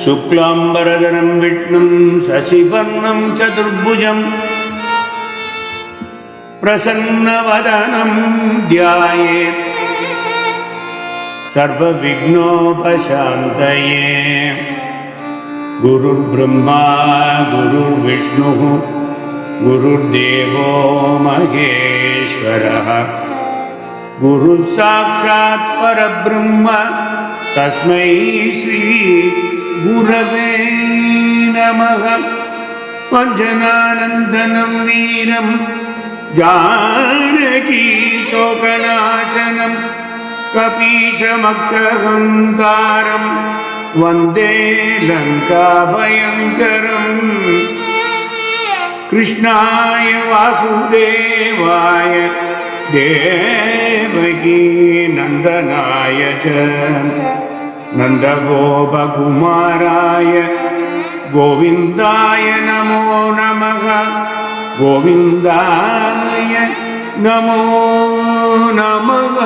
शुक्लाम्बरधरं विष्णुं शशिवर्णं चतुर्भुजं प्रसन्नवदनं ध्यायेत् सर्वविघ्नोपशान्तये। गुरुर्ब्रह्मा गुरुर्विष्णुः गुरुर्देवो महेश्वरः गुरुः साक्षात् परब्रह्म तस्मै श्री गुरवे नमः। वञ्जनानन्दनं वीरं जानकी शोकनाशनं कपीशमक्षहन्तारं वन्दे लङ्काभयङ्करम्। कृष्णाय वासुदेवाय देवकी नन्दनाय च नन्दगोपकुमाराय गोविन्दाय नमो नमः। गोविन्दाय नमो नमः।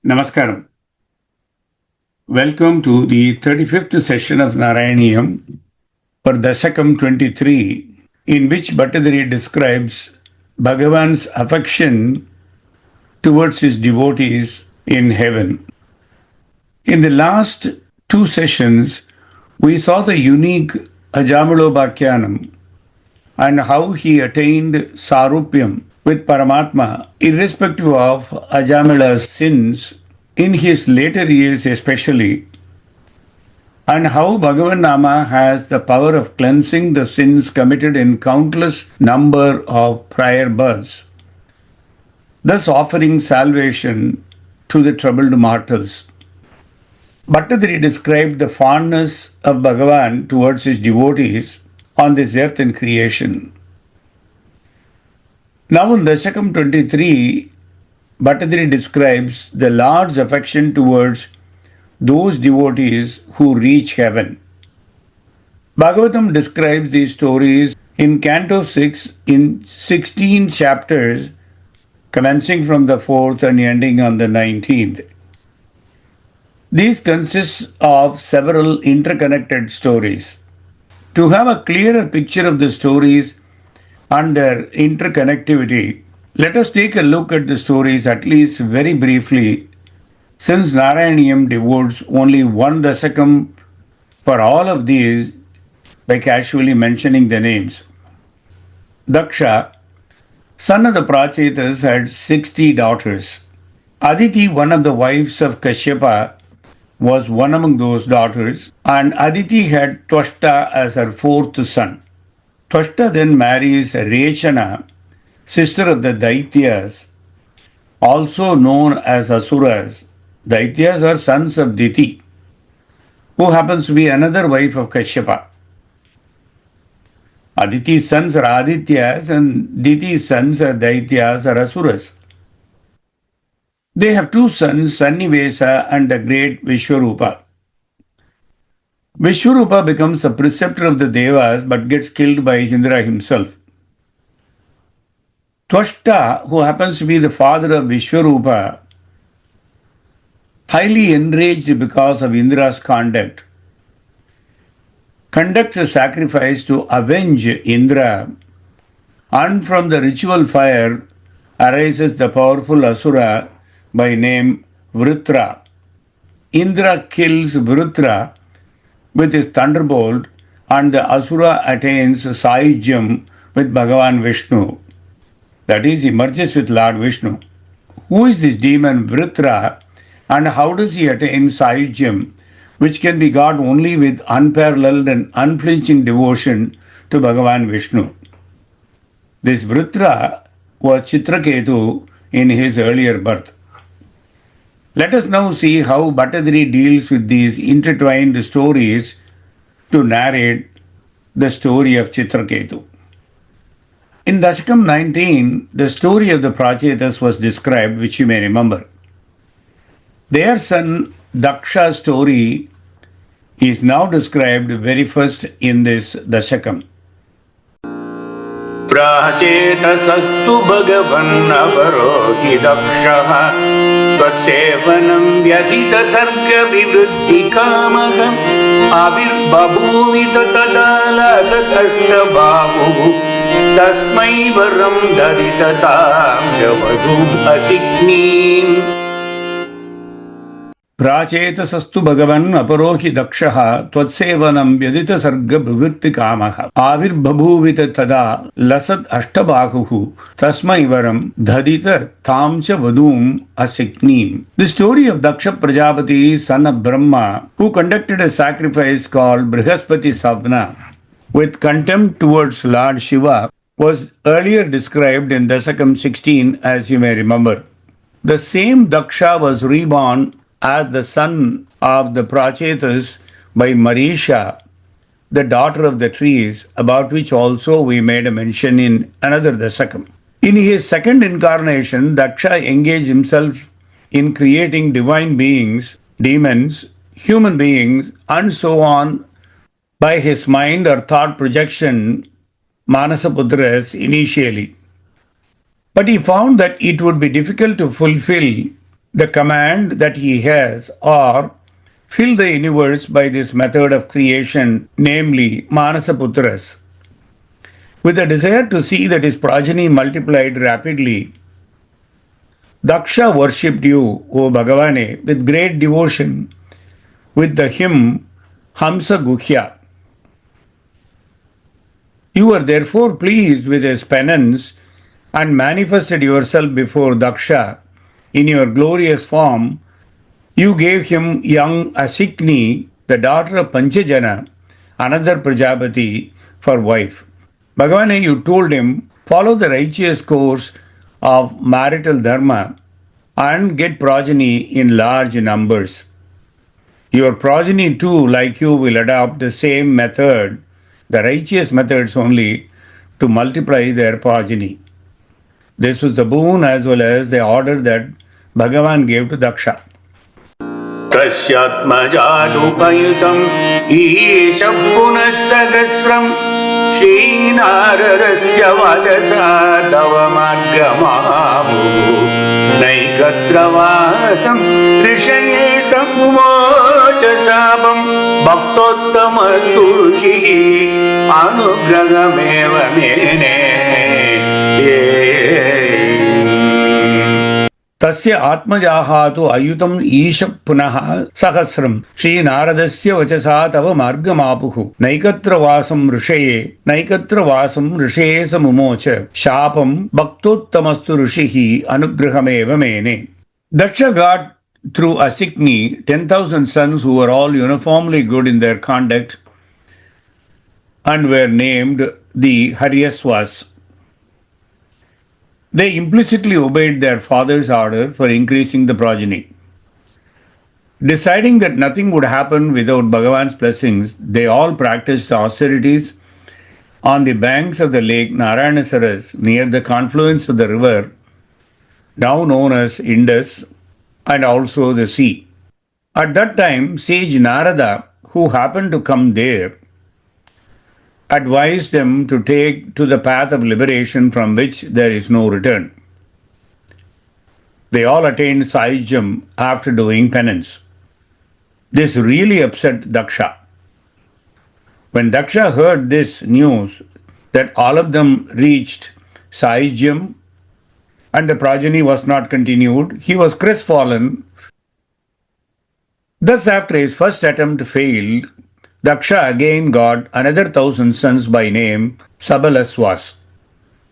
Namaskaram. Welcome to the 35th session of Narayaneeyam for Dasakam 23, in which Bhattadari describes Bhagavan's affection towards his devotees in heaven. In the last two sessions, we saw the unique Ajamalopakhyanam and how he attained Sarupyam with Paramatma, irrespective of Ajamala's sins, in his later years especially, and how Bhagavan Nama has the power of cleansing the sins committed in countless number of prior births, thus offering salvation to the troubled mortals. Bhattadari described the fondness of Bhagavan towards his devotees on this earth and creation. Now in Dasakam 23, Bhattadari describes the Lord's affection towards those devotees who reach heaven. Bhagavatam describes these stories in Canto 6 in 16 chapters, commencing from the 4th and ending on the 19th. These consist of several interconnected stories. To have a clearer picture of the stories and their interconnectivity, let us take a look at the stories at least very briefly, since Narayaneeyam devotes only one Dasakam for all of these by casually mentioning the names. Daksha, son of the Prachetas, had 60 daughters. Aditi, one of the wives of Kashyapa, was one among those daughters, and Aditi had Twashþa as her fourth son. Twashþa then marries Rechana, sister of the Daityas, also known as Asuras. Daityas are sons of Diti, who happens to be another wife of Kashyapa. Aditi's sons are Adityas and Diti's sons are Daityas or Asuras. They have two sons, Sannivesa and the great Viswarupa. Viswarupa becomes the preceptor of the Devas but gets killed by Indra himself. Twashþa, who happens to be the father of Viswarupa, highly enraged because of Indra's conduct, conducts a sacrifice to avenge Indra, and from the ritual fire arises the powerful Asura by name Vritra. Indra kills Vritra with his thunderbolt and the Asura attains Sayujyam with Bhagavan Vishnu. That is, he merges with Lord Vishnu. Who is this demon Vritra and how does he attain Sayujyam, which can be got only with unparalleled and unflinching devotion to Bhagavan Vishnu? This Vritra was Chitraketu in his earlier birth. Let us now see how Bhattadari deals with these intertwined stories to narrate the story of Chitraketu. In Dasakam 19, the story of the Prachetas was described, which you may remember. Their son Daksha's story is now described very first in this Dasakam. प्राचेतसस्तु भगवन्नवरो हि दक्षः त्वत्सेवनं व्यथितसर्गविवृत्तिकामः आविर्बभूवित तदा लसदष्टबाहुः तस्मै वरं ददिततां च वधूम् असिग्नीम् प्राचेतसस्तु भगवन् अपरो हि दक्षः त्वत्सेवनं व्यदितसर्गविवृत्तिकामः आविर्बभूवित तदा लसत् अष्टबाहुः तस्मै वरं ददित तां च वधूम् असिग्नीम्. The story of Daksha Prajapati, son of Brahma, who conducted a sacrifice called Brihaspati Savna with contempt towards Lord Shiva, was earlier described in Dasakam 16, as you may remember. The same Daksha was reborn as the son of the Prachetas by Marisha, the daughter of the trees, about which also we made a mention in another Dasakam. In his second incarnation, Daksha engaged himself in creating divine beings, demons, human beings, and so on by his mind or thought projection, Manasaputras, initially. But he found that it would be difficult to fulfill the command that he has, or fill the universe by this method of creation, namely Manasaputras. With a desire to see that his progeny multiplied rapidly, Daksha worshipped you, O Bhagavane, with great devotion with the hymn Hamsa Guhya. You were therefore pleased with his penance and manifested yourself before Daksha in your glorious form. You gave him young Asikni, the daughter of Panchajana, another Prajapati, for wife. Bhagavane, you told him, follow the righteous course of marital dharma and get progeny in large numbers. Your progeny too, like you, will adopt the same method, the righteous methods only, to multiply their progeny. This was the boon as well as the order that Bhagavan gave to Daksha. Tasyatmajadupayutam Isha Punasahasram Srinaradasya Vajasa Davamargamamu Naikatravasam Rishaye Samumachasabam Bhaktottamatushi Anugrahameva Mene Tasya Atmajahatu Ayutam Isha Punaha Sahasram Shri Naradasya Vachasa Tava Margamapuhu Naikatravasam Rishaye Samumocha Shapam Bhaktotamastu Rishihi Anugrahameva Mene. Daksha got through Asikni 10,000 sons who were all uniformly good in their conduct and were named the Haryasvas. They implicitly obeyed their father's order for increasing the progeny. Deciding that nothing would happen without Bhagavan's blessings, they all practiced austerities on the banks of the lake Narayaneeyam near the confluence of the river, now known as Indus, and also the sea. At that time, sage Narada, who happened to come there, advised them to take to the path of liberation from which there is no return. They all attained Sayujyam after doing penance. This really upset Daksha. When Daksha heard this news that all of them reached Sayujyam and the progeny was not continued, he was crestfallen. Thus, after his first attempt failed, Daksha again got another 1,000 sons by name Sabalasvas.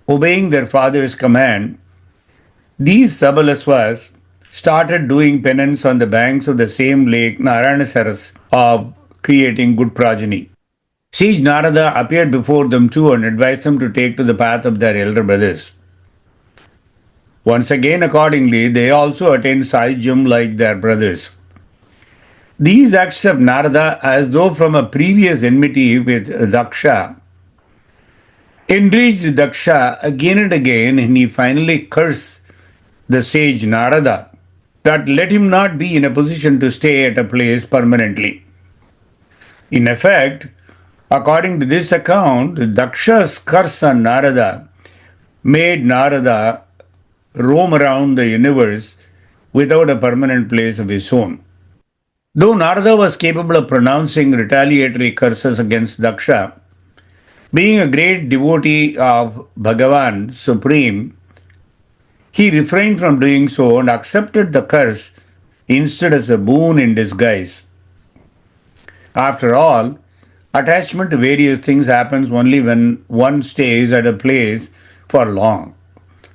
Obeying their father's command, these Sabalasvas started doing penance on the banks of the same lake Narayaneeyam of creating good progeny. Sage Narada appeared before them too and advised them to take to the path of their elder brothers. Once again, accordingly, they also attained Sayujyam like their brothers. These acts of Narada, as though from a previous enmity with Daksha, enraged Daksha again and again, and he finally cursed the sage Narada that let him not be in a position to stay at a place permanently. In effect, according to this account, Daksha's curse on Narada made Narada roam around the universe without a permanent place of his own. Though Narada was capable of pronouncing retaliatory curses against Daksha, being a great devotee of Bhagavan Supreme, he refrained from doing so and accepted the curse instead as a boon in disguise. After all, attachment to various things happens only when one stays at a place for long,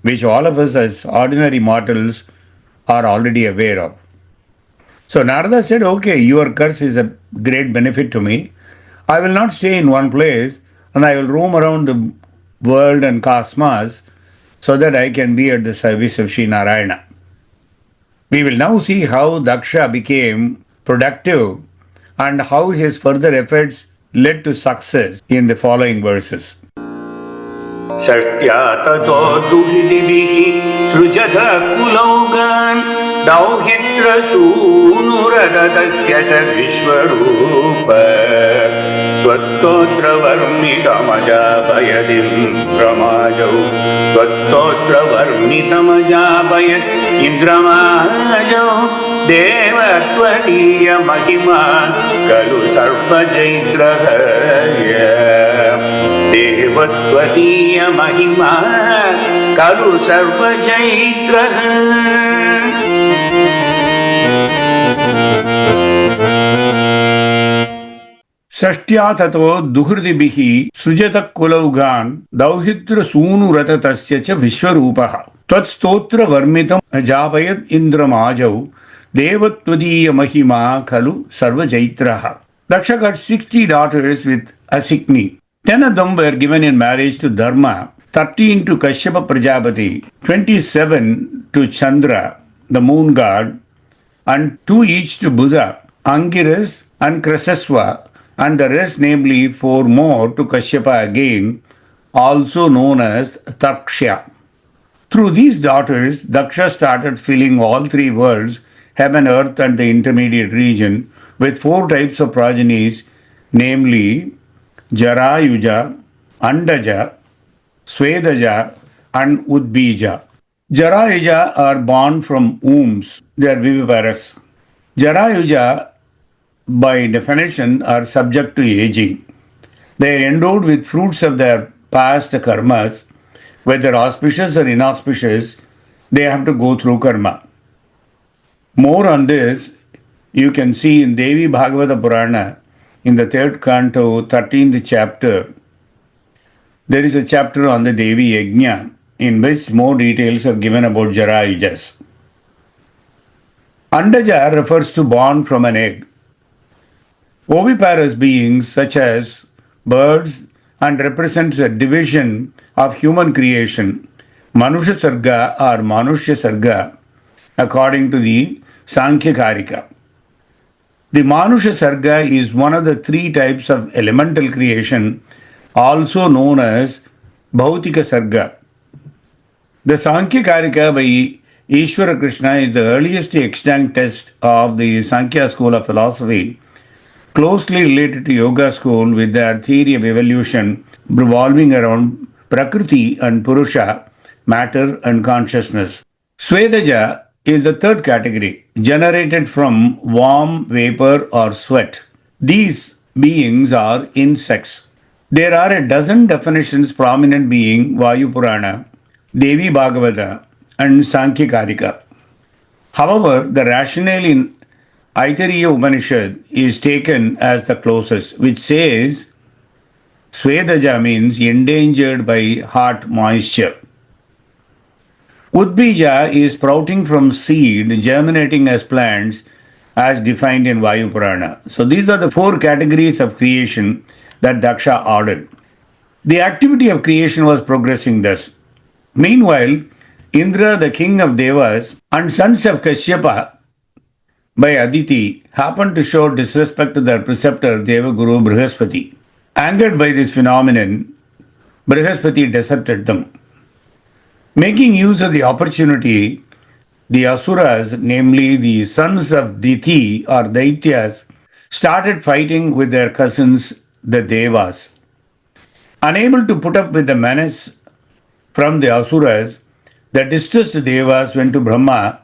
which all of us as ordinary mortals are already aware of. So Narada said, okay, your curse is a great benefit to me. I will not stay in one place and I will roam around the world and cosmos so that I can be at the service of Sri Narayana. We will now see how Daksha became productive and how his further efforts led to success in the following verses. षष्ट्या ततो दुहिदिभिः सृजत कुलौकान् दौहित्रसूनुरदतस्य च विश्वरूप त्वत्स्तोत्रवर्णितमजापयदिन्द्रमाजौ त्वत्स्तोत्रवर्णितमजापयत् इन्द्रमाजौ देव त्वदीय महिमा खलु सर्वजैत्रः देवत्वदीय महिमा खलु सर्वजैत्रः. षष्ट्या ततो दुहृदिभिः सृजत कुलौघान् दौहित्र सूनुरततस्य च विश्वरूपः त्वत्स्तोत्र वर्मितम् अजापयत् इन्द्रमाजौ देवत्वदीय महिमा खलु सर्वजैत्रः. Daksha got 60 daughters with Asikni. 10 of them were given in marriage to Dharma, 13 to Kashyapa Prajapati, 27 to Chandra, the moon god, and 2 each to Buddha, Angiras and Krasasva, and the rest, namely 4 more to Kashyapa again, also known as Tarksha. Through these daughters, Daksha started filling all 3 worlds, heaven, earth, and the intermediate region, with 4 types of progenies, namely Jarayuja, Andaja, Swedaja, and Udbija. Jarayuja are born from wombs, they are viviparous. Jarayuja, by definition, are subject to aging. They are endowed with fruits of their past karmas, whether auspicious or inauspicious, they have to go through karma. More on this you can see in Devi Bhagavata Purana in the 3rd canto, 13th chapter. There is a chapter on the Devi Yajna in which more details are given about Jarayujas. Andaja refers to born from an egg. Oviparous beings such as birds and represents a division of human creation, Manusha Sarga or Manushya Sarga, according to the Sankhya Karika. The Manusha Sarga is one of the 3 types of elemental creation, also known as Bhautika Sarga. The Sankhya Karika by Ishvara Krishna is the earliest extant text of the Sankhya school of philosophy, closely related to Yoga school with their theory of evolution revolving around Prakriti and Purusha, matter and consciousness. Swedaja is the 3rd category, generated from warm vapor or sweat. These beings are insects. There are a dozen definitions prominent being Vayu Purana, Devi Bhagavata, and Sankhya Karika. However, the rationale in Aitariya Upanishad is taken as the closest, which says Swedaja means endangered by hot moisture. Udbija is sprouting from seed, germinating as plants, as defined in Vayu Purana. So these are the 4 categories of creation that Daksha ordered. The activity of creation was progressing thus. Meanwhile, Indra, the king of Devas, and sons of Kashyapa by Aditi happened to show disrespect to their preceptor Devaguru Brihaspati. Angered by this phenomenon, Brihaspati deserted them. Making use of the opportunity, the Asuras, namely the sons of Diti or Daityas, started fighting with their cousins, the Devas. Unable to put up with the menace from the Asuras, the distressed Devas went to Brahma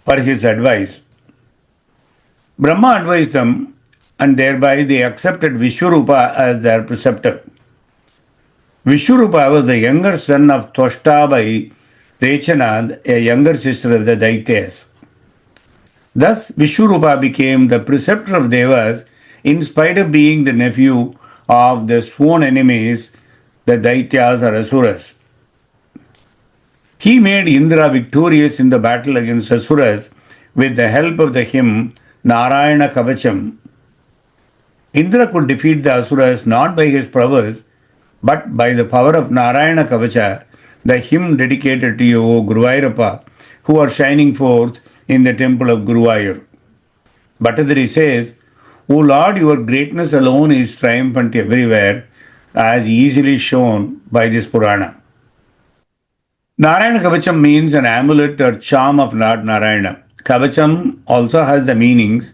for his advice. Brahma advised them, and thereby they accepted Viswarupa as their preceptor. Viswarupa was the younger son of Twashþa by Rechana, a younger sister of the Daityas. Thus, Viswarupa became the preceptor of Devas in spite of being the nephew of the sworn enemies, the Daityas or Asuras. He made Indra victorious in the battle against Asuras with the help of the hymn Narayaneyam Kavacham. Indra could defeat the Asuras not by his prowess, but by the power of Narayana Kavacha, the hymn dedicated to you, O Guruvayurappa, who are shining forth in the temple of Guruvayur. Bhattadri says, O Lord, your greatness alone is triumphant everywhere, as easily shown by this Purana. Narayana Kavacham means an amulet or charm of Lord Narayana. Kavacham also has the meanings.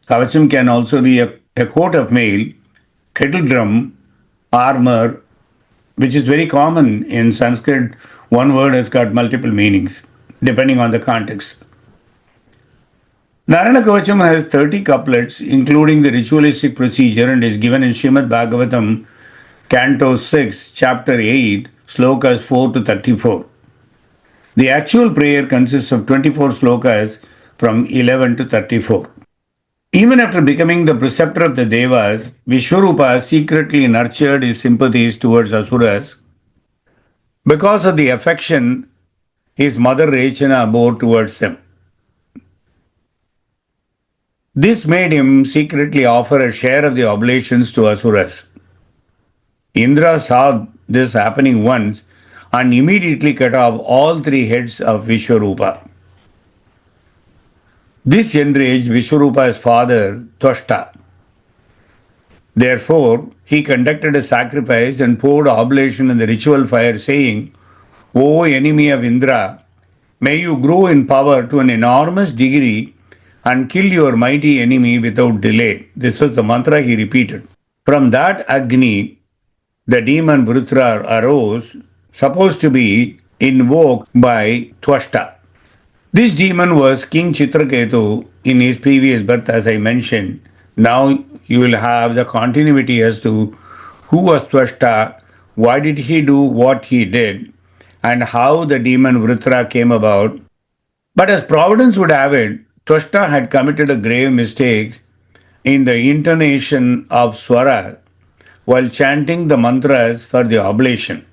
Kavacham can also be a coat of mail, kettle drum, armor, which is very common in Sanskrit. One word has got multiple meanings, depending on the context. Narayana Kavacham has 30 couplets, including the ritualistic procedure, and is given in Srimad Bhagavatam, Canto 6, Chapter 8, Slokas 4 to 34. The actual prayer consists of 24 slokas from 11 to 34. Even after becoming the preceptor of the Devas, Viswarupa secretly nurtured his sympathies towards Asuras because of the affection his mother Rechana bore towards them. This made him secretly offer a share of the oblations to Asuras. Indra saw this happening once and immediately cut off all 3 heads of Viswarupa. This enraged Viswarupa's father, Twashþa. Therefore, he conducted a sacrifice and poured oblation in the ritual fire, saying, O enemy of Indra, may you grow in power to an enormous degree and kill your mighty enemy without delay. This was the mantra he repeated. From that Agni, the demon Vritra arose, supposed to be invoked by Twashþa. This demon was King Chitraketu in his previous birth, as I mentioned. Now you will have the continuity as to who was Twashþa, why did he do what he did, and how the demon Vritra came about. But as Providence would have it, Twashþa had committed a grave mistake in the intonation of swara while chanting the mantras for the oblation.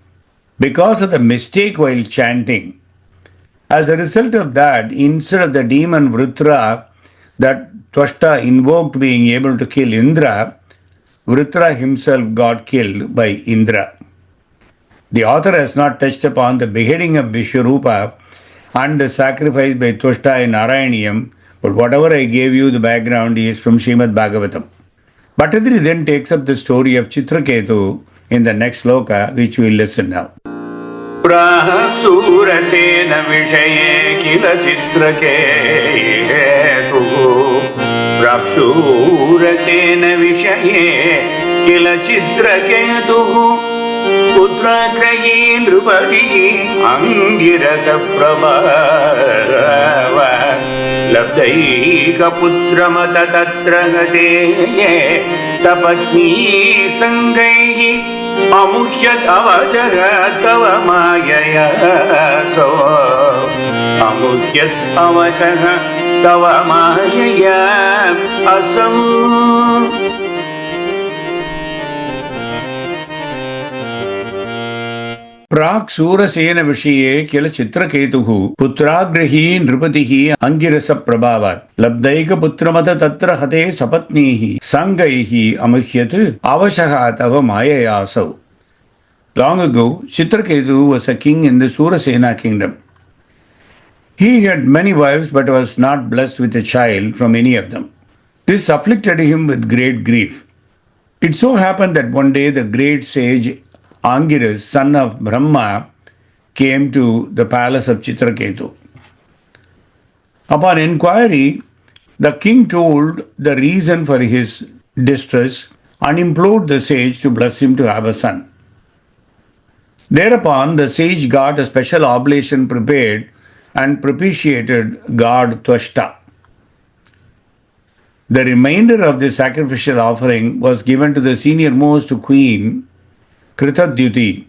Because of the mistake while chanting, as a result of that, instead of the demon Vritra that Twashþa invoked being able to kill Indra, Vritra himself got killed by Indra. The author has not touched upon the beheading of Viswarupa and the sacrifice by Twashþa in Narayaneeyam, but whatever I gave you, the background is from Srimad Bhagavatam. Bhattadri then takes up the story of Chitraketu in the next sloka, which we will listen now. प्राक्सूरसेन विषये किल चित्रकेतुः प्राक्सूरसेन विषये किल चित्रकेतुः पुत्रग्रही नृपतिः अङ्गिरसप्रभाव लब्धैकपुत्रमत तत्र गते सपत्नी सङ्गैः अमुष्यत् अवशः तव मायया सो अमुष्यत् अवशः तव मायया असौ. प्राक् सूरसेन विषये किल चित्रकेतुः पुत्राग्रही नृपतिः अंगिरस प्रभावात् लब्धैकपुत्रमत तत्र हते सपत्नीः संगैः अमुह्यत् अवशः तव माययासौ. Long ago, Chitraketu was a king in the Surasena kingdom. He had many wives but was not blessed with a child from any of them. This afflicted him with great grief. It so happened that one day the great sage Angiras, son of Brahma, came to the palace of Chitraketu. Upon inquiry, the king told the reason for his distress and implored the sage to bless him to have a son. Thereupon, the sage got a special oblation prepared and propitiated God Twashþa. The remainder of the sacrificial offering was given to the senior-most queen, Kritadyuti.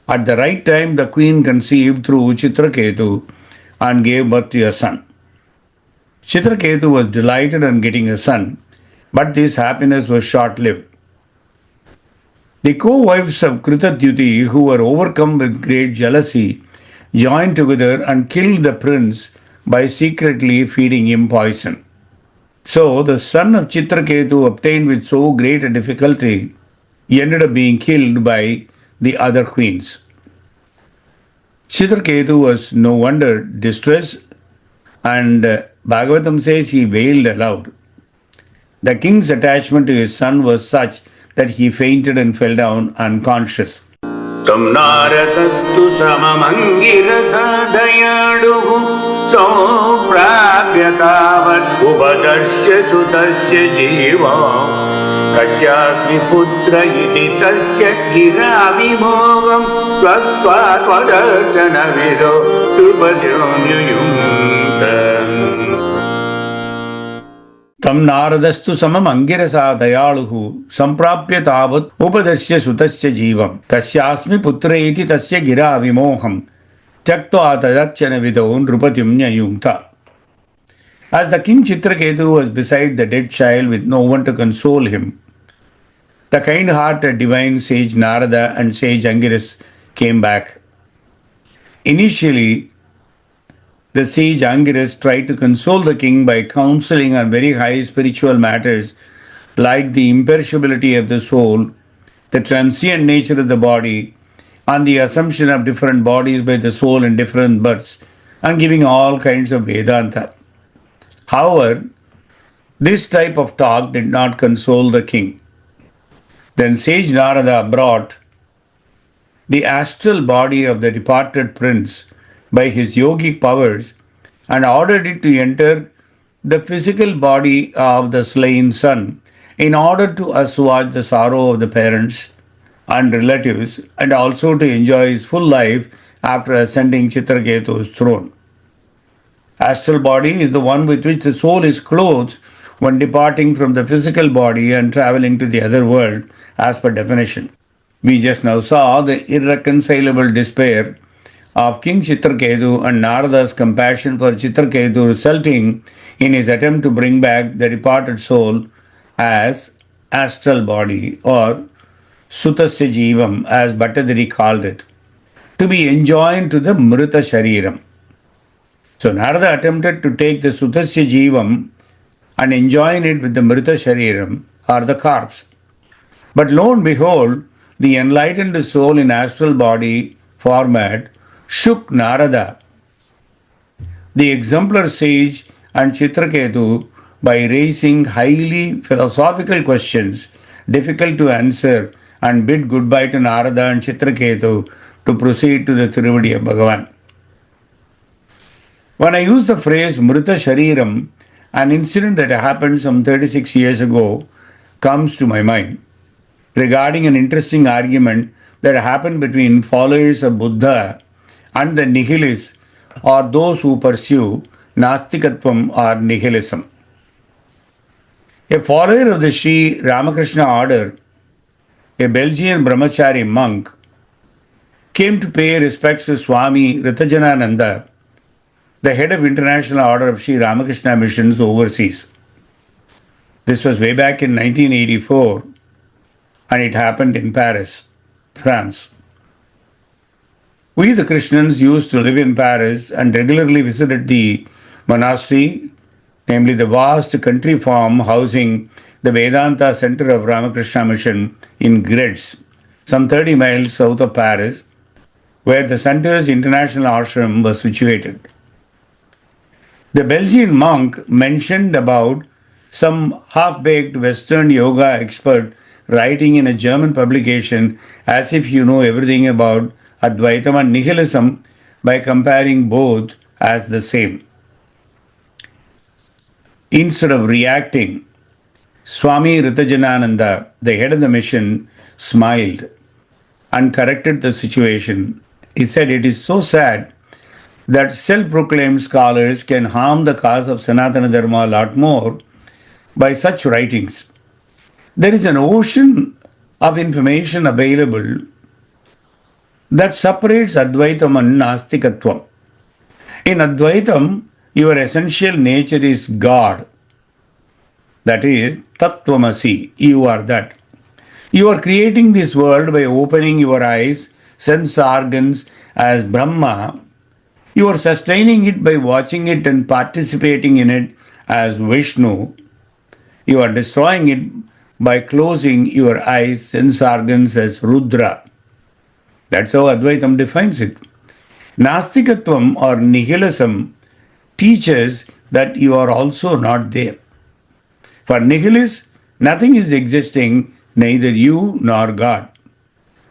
At the right time, the queen conceived through Chitraketu and gave birth to a son. Chitraketu was delighted on getting a son, but this happiness was short-lived. The co-wives of Kritadyuti, who were overcome with great jealousy, joined together and killed the prince by secretly feeding him poison. So the son of Chitraketu, obtained with so great a difficulty, ended up being killed by the other queens. Chitraketu was no wonder distressed, and Bhagavatam says he wailed aloud. The king's attachment to his son was such that he fainted and fell down unconscious. तं नारदत्तु सममङ्गिरसदयाडुः सोऽप्राप्य तावत् उपदर्श्य सुतस्य जीवा कस्यास्मि पुत्र इति तस्य गिराविमोहं त्वक्त्वा त्वदर्शनविदो नृपतिर्न्युयुङ्क्त Tam naradastu samam angirasa dayaluhu samprapya tavat upadasya sutasya jivam tasyasmi putra iti tasya gira vimoham tyaktva tadakshana vidau nrupatim nyayumta. As the king Chitraketu was beside the dead child with no one to console him, the kind-hearted divine sage Narada and sage Angiras came back. Initially, the sage Angiras tried to console the king by counseling on very high spiritual matters like the imperishability of the soul, the transient nature of the body, and the assumption of different bodies by the soul in different births, and giving all kinds of Vedanta. However, this type of talk did not console the king. Then sage Narada brought the astral body of the departed prince by his yogic powers and ordered it to enter the physical body of the slain son in order to assuage the sorrow of the parents and relatives and also to enjoy his full life after ascending Chitraketu's throne. Astral body is the one with which the soul is clothed when departing from the physical body and traveling to the other world as per definition. We just now saw the irreconcilable despair of King Chitraketu and Narada's compassion for Chitraketu resulting in his attempt to bring back the departed soul as astral body or Sutasya Jivam as Bhattadiri called it, to be enjoined to the Mrita Shariram. So Narada attempted to take the Sutasya Jivam and enjoin it with the Mrita Shariram or the corpse. But lo and behold, the enlightened soul in astral body format shook Narada, the exemplar sage, and Chitraketu by raising highly philosophical questions difficult to answer and bid goodbye to Narada and Chitraketu to proceed to the Thiruvadi of Bhagavan. When I use the phrase Mrita Shariram, an incident that happened some 36 years ago comes to my mind regarding an interesting argument that happened between followers of Buddha and the nihilists or those who pursue Nastikatvam or nihilism. A follower of the Sri Ramakrishna order, a Belgian Brahmachari monk, came to pay respects to Swami Ritajanananda, the head of International Order of Sri Ramakrishna Missions overseas. This was way back in 1984 and it happened in Paris, France. We, the Krishnans, used to live in Paris and regularly visited the monastery, namely the vast country farm housing the Vedanta Center of Ramakrishna Mission in Gretz, some 30 miles south of Paris, where the center's international ashram was situated. The Belgian monk mentioned about some half-baked Western yoga expert writing in a German publication as if you know everything about Advaitam and nihilism by comparing both as the same. Instead of reacting, Swami Ritajanananda, the head of the mission, smiled and corrected the situation. He said, "It is so sad that self-proclaimed scholars can harm the cause of Sanatana Dharma a lot more by such writings. There is an ocean of information available that separates Advaitam and Nastikatvam. In Advaitam, your essential nature is God. That is, Tattvamasi, you are that. You are creating this world by opening your eyes, sense organs as Brahma. You are sustaining it by watching it and participating in it as Vishnu. You are destroying it by closing your eyes, sense organs as Rudra." That's how Advaitam defines it. Nastikatvam or nihilism teaches that you are also not there. For nihilists, nothing is existing, neither you nor God.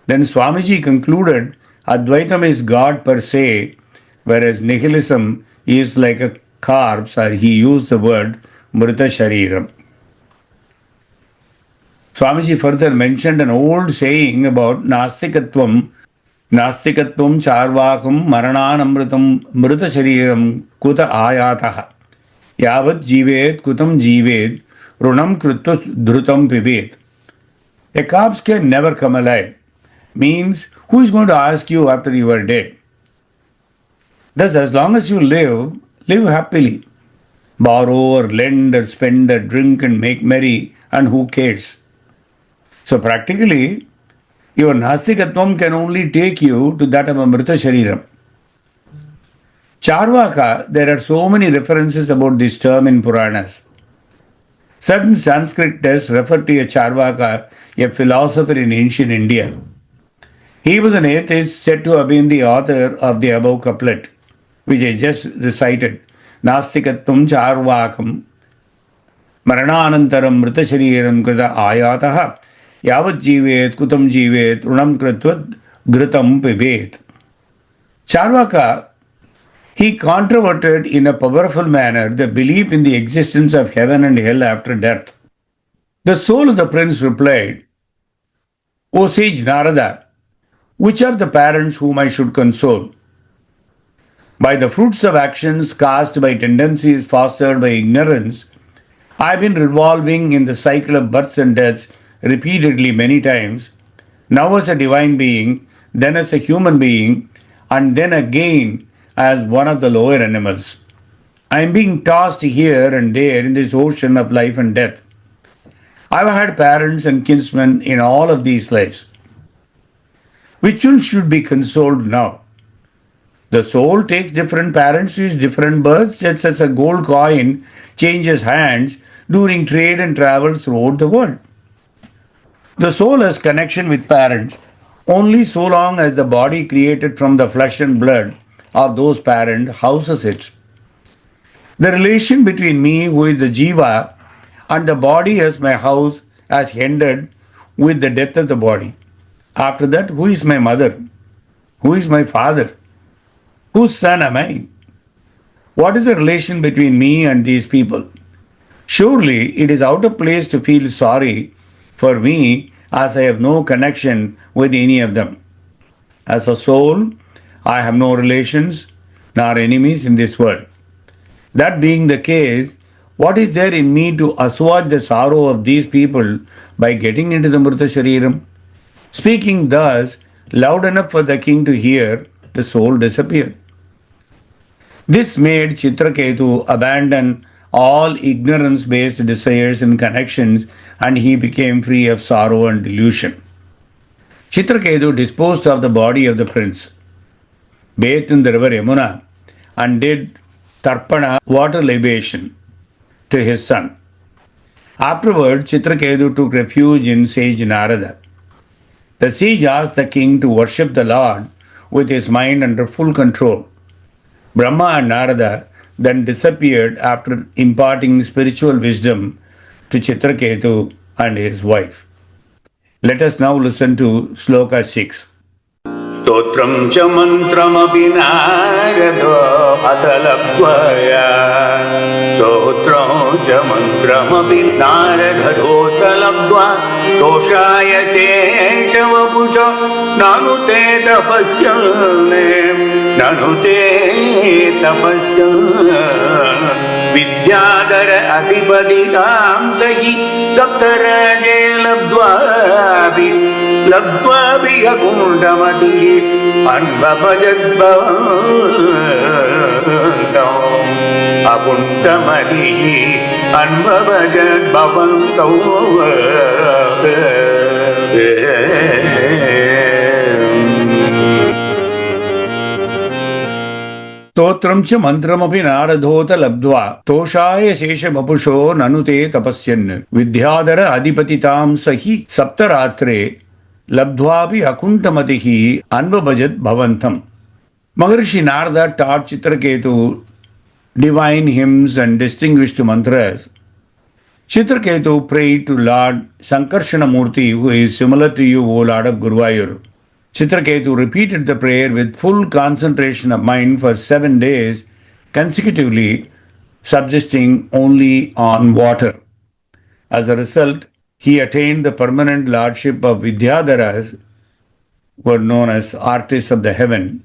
Then Swamiji concluded Advaitam is God per se, whereas nihilism is like a corpse, or he used the word Mrita Shariram. Swamiji further mentioned an old saying about Nastikatvam charvakam marananamritam mrita shariram kuta ayataha yavat jivet kutam jivet runam krutva dhrutam pibet. A corpse can never come alive. Means, who is going to ask you after you are dead? Thus, as long as you live happily. Borrow or lend or spend or drink and make merry, and who cares? So practically, your Nastikatvam can only take you to that of Amrita Shariram. Charvaka, there are so many references about this term in Puranas. Certain Sanskrit texts refer to a Charvaka, a philosopher in ancient India. He was an atheist said to have been the author of the above couplet, which I just recited. Nastikatvam Charvakam Marananantaram Mrita Shariram Krita Ayataha Yavat Jivet Kutam Jivet Runam Kritvat Ghritam Pibet. Charvaka, he controverted in a powerful manner the belief in the existence of heaven and hell after death. The soul of the prince replied, "O sage Narada, which are the parents whom I should console? By the fruits of actions caused by tendencies fostered by ignorance, I have been revolving in the cycle of births and deaths repeatedly many times, now as a divine being, then as a human being, and then again as one of the lower animals. I am being tossed here and there in this ocean of life and death. I have had parents and kinsmen in all of these lives. Which one should be consoled now? The soul takes different parents to its different births, just as a gold coin changes hands during trade and travels throughout the world. The soul has connection with parents only so long as the body created from the flesh and blood of those parents houses it. The relation between me, who is the jiva, and the body as my house has ended with the death of the body. After that, who is my mother? Who is my father? Whose son am I? What is the relation between me and these people? Surely it is out of place to feel sorry for me, as I have no connection with any of them. As a soul, I have no relations nor enemies in this world. That being the case, what is there in me to assuage the sorrow of these people by getting into the Mrita Shariram? Speaking thus, loud enough for the king to hear, the soul disappeared. This made Chitraketu abandon all ignorance-based desires and connections, and he became free of sorrow and delusion. Chitraketu disposed of the body of the prince, bathed in the river Yamuna, and did tarpana, water libation, to his son. Afterward, Chitraketu took refuge in sage Narada. The sage asked the king to worship the Lord with his mind under full control. Brahma and Narada then disappeared after imparting spiritual wisdom to Chitraketu and his wife. Let us now listen to Sloka 6. Stotram cha mantram abhinarado atalabhaya Stotram cha mantram abhinarado talabhya Toshaya sechava pusha nanu te tapasyanne, nanu te tapasyanne. Vidyadhara adhipadikam sahi saptaraje labdvabi, labdvabi akundamati anvapajat bhavantam, akundamati anvapajat bhavantam. स्तोत्रं च मन्त्रमपि नारदोत लब्ध्वा तोषाय शेषवपुषो ननु ते तपस्यन् विद्याधर अधिपतितां सहि सप्तरात्रे लब्ध्वापि अकुण्ठमतिः अन्वभजत् भवन्तम्. Maharishi Narada taught Chitraketu divine hymns and distinguished mantras. Chitraketu prayed to Lord Sankarshanamurti, who is similar to you, O Lord of Guruvayur. Chitraketu repeated the prayer with full concentration of mind for 7 days consecutively, subsisting only on water. As a result, he attained the permanent lordship of Vidyadharas, who are known as artists of the heaven.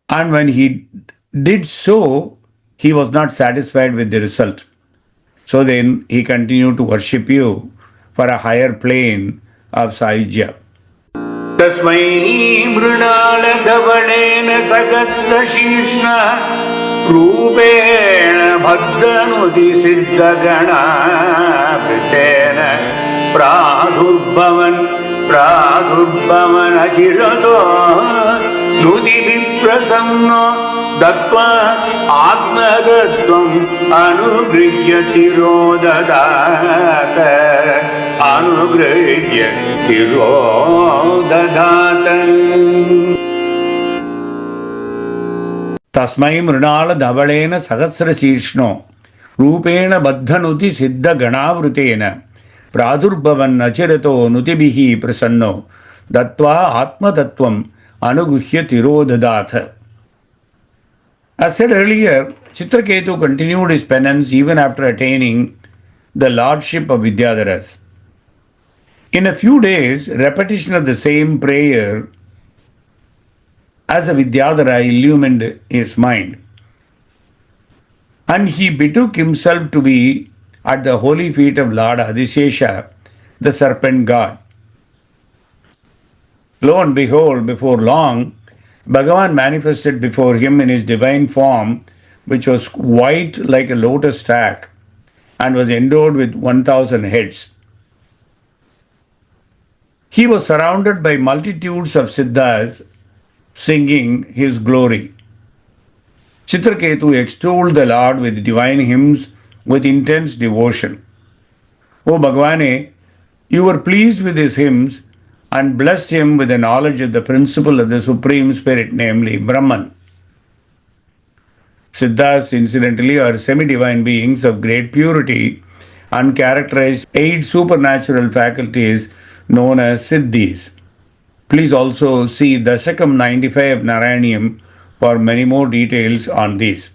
And when he did so, he was not satisfied with the result. So then he continued to worship you for a higher plane of Sayujyam. तस्मै मृणालधवलेन सहस्रशीर्ष्णा रूपेण भद्रनुति सिद्धगणावृतेन प्रादुर्भवन् अचिरतो नुतिभिः प्रसन्नो दत्त्वा आत्मतत्त्वम् अनुगृह्य तिरोददात अनुगृह्य तिरोददात. तस्मै मृणाल धवलेन सहस्रशीर्ष्णो रूपेण बद्धनुति सिद्धगणावृतेन प्रादुर्भवन् अचिरतो नुतिभिः प्रसन्नो दत्त्वा आत्मतत्त्वम् अनुगुह्य तिरोददाथ. As said earlier, Chitraketu continued his penance even after attaining the lordship of Vidyadharas. In a few days, repetition of the same prayer as a Vidyadhara illumined his mind, and he betook himself to be at the holy feet of Lord Adisesha, the serpent god. Lo and behold, before long, Bhagavan manifested before him in his divine form, which was white like a lotus stack and was endowed with 1,000 heads. He was surrounded by multitudes of siddhas singing his glory. Chitraketu extolled the Lord with divine hymns with intense devotion. O Bhagavane, you were pleased with his hymns and blessed him with the knowledge of the principle of the Supreme Spirit, namely Brahman. Siddhas, incidentally, are semi-divine beings of great purity and characterized 8 supernatural faculties known as Siddhis. Please also see Dasakam 95 of Narayaneeyam for many more details on these.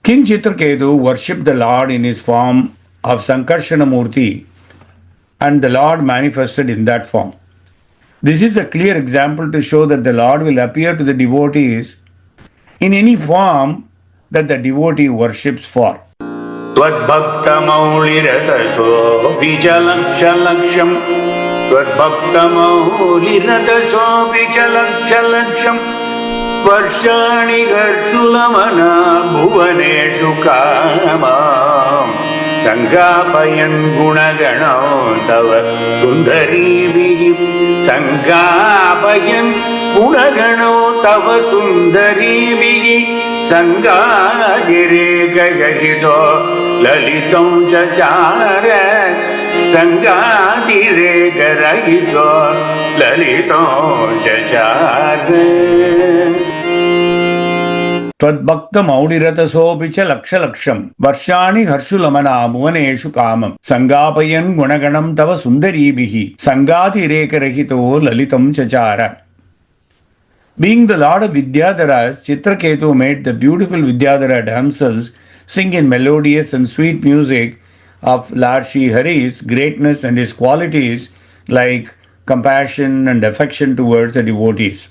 King Chitraketu worshipped the Lord in his form of Sankarshanamurti, and the Lord manifested in that form. This is a clear example to show that the Lord will appear to the devotees in any form that the devotee worships for. त्वद्भक्तमौलिरतसोऽपि च लक्षलक्षम् त्वद्भक्तमौलिरतसोऽपि च लक्षलक्षम् वर्षाणि हर्षुलमना भुवनेषु कामाम् सङ्गापयन् गुणगणो तव सुन्दरीभिः सङ्गापयन् गुणगणो तव सुन्दरीभिः सङ्गातिरेकहितो ललितं चचार सङ्गातिरेकरहितो ललितं चचार. त्वद्भक्तमौलिरतसोऽपि च लक्षलक्षम् वर्षाणि हर्षुलमना भुवनेषु कामम् सङ्गापयन् गुणगणं तव सुन्दरीभिः सङ्गातिरेकरहितो ललितं चचार. Being the Lord of Vidyadharas, Chitraketu made the beautiful Vidyadhara damsels sing in melodious and sweet music of Lord Sri Hari's greatness and his qualities like compassion, and affection towards the devotees.